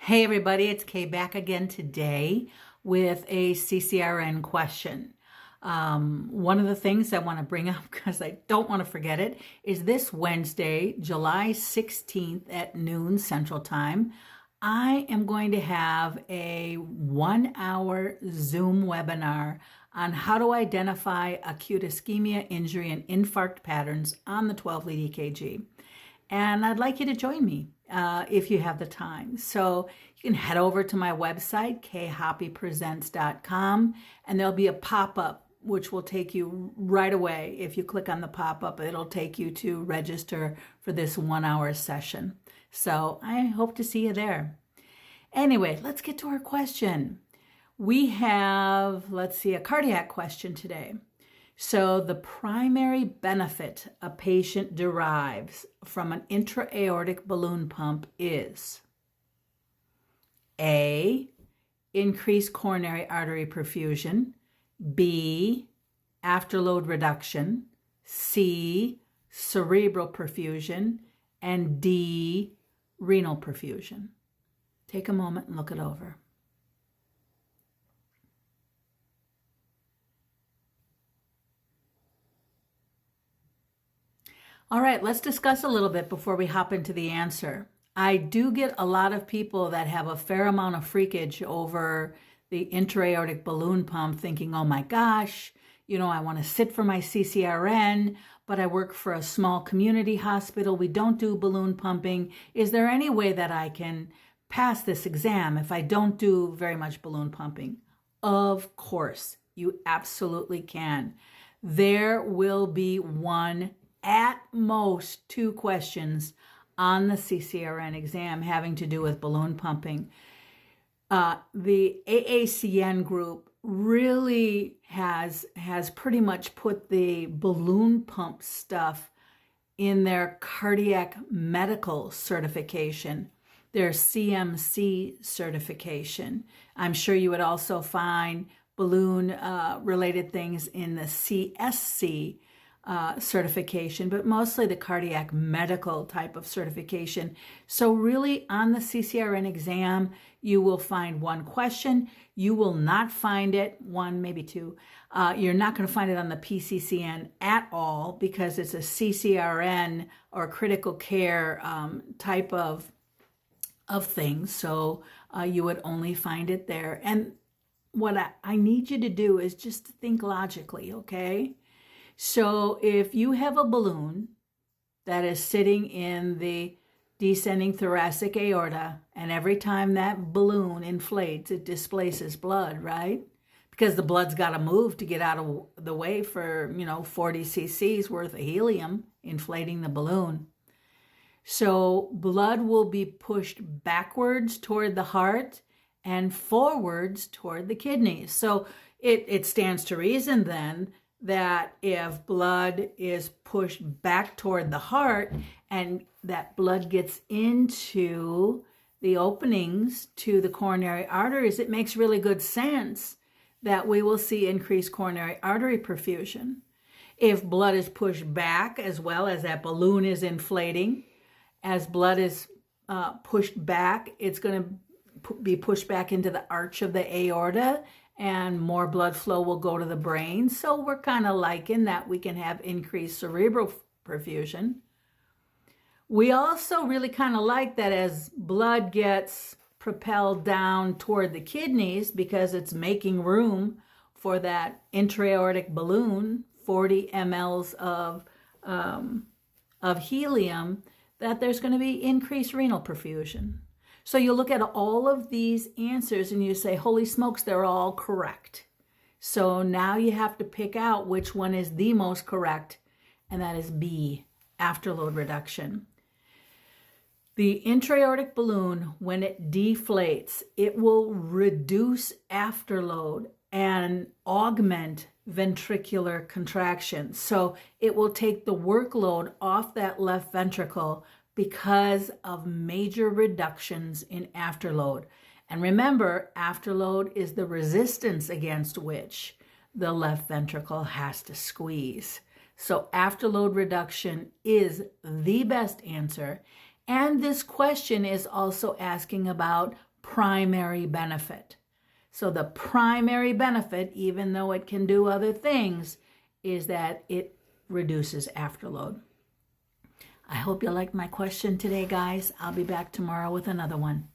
Hey everybody, it's Kay back again today with a CCRN question. One of the things I want to bring up, because I don't want to forget it, is this Wednesday, July 16th at noon Central Time. I am going to have a 1-hour Zoom webinar on how to identify acute ischemia, injury, and infarct patterns on the 12-lead EKG. And I'd like you to join me if you have the time. So you can head over to my website, khoppypresents.com, and there'll be a pop-up which will take you right away. If you click on the pop-up, it'll take you to register for this 1-hour session. So I hope to see you there. Anyway, let's get to our question. We have, let's see, a cardiac question today. So the primary benefit a patient derives from an intra-aortic balloon pump is A, increased coronary artery perfusion, B, afterload reduction, C, cerebral perfusion, and D, renal perfusion. Take a moment and look it over. All right, let's discuss a little bit before we hop into the answer. I do get a lot of people that have a fair amount of freakage over the intra-aortic balloon pump thinking, oh my gosh, I want to sit for my CCRN, but I work for a small community hospital. We don't do balloon pumping. Is there any way that I can pass this exam if I don't do very much balloon pumping? Of course, you absolutely can. There will be one, at most 2 questions on the CCRN exam having to do with balloon pumping. The AACN group really has pretty much put the balloon pump stuff in their cardiac medical certification, their CMC certification. I'm sure you would also find balloon related things in the CSC certification, but mostly the cardiac medical type of certification. So really on the CCRN exam, you will find 1 question. You will not find it, 1, maybe 2. You're not going to find it on the PCCN at all because it's a CCRN or critical care type of things. So you would only find it there. And what I need you to do is just think logically, okay? So if you have a balloon that is sitting in the descending thoracic aorta, and every time that balloon inflates, it displaces blood, right? Because the blood's got to move to get out of the way for, 40 cc's worth of helium inflating the balloon. So blood will be pushed backwards toward the heart and forwards toward the kidneys. So it stands to reason then that if blood is pushed back toward the heart and that blood gets into the openings to the coronary arteries, it makes really good sense that we will see increased coronary artery perfusion. If blood is pushed back as well as that balloon is inflating, as blood is pushed back, it's going to be pushed back into the arch of the aorta, and more blood flow will go to the brain. So we're kind of liking that we can have increased cerebral perfusion. We also really kind of like that as blood gets propelled down toward the kidneys because it's making room for that intra-aortic balloon, 40 mLs of helium, that there's going to be increased renal perfusion. So you look at all of these answers and you say, holy smokes, they're all correct. So now you have to pick out which one is the most correct, and that is B, afterload reduction. The intra-aortic balloon, when it deflates, it will reduce afterload and augment ventricular contraction. So it will take the workload off that left ventricle because of major reductions in afterload. And remember, afterload is the resistance against which the left ventricle has to squeeze. So afterload reduction is the best answer. And this question is also asking about primary benefit. So the primary benefit, even though it can do other things, is that it reduces afterload. I hope you liked my question today, guys. I'll be back tomorrow with another one.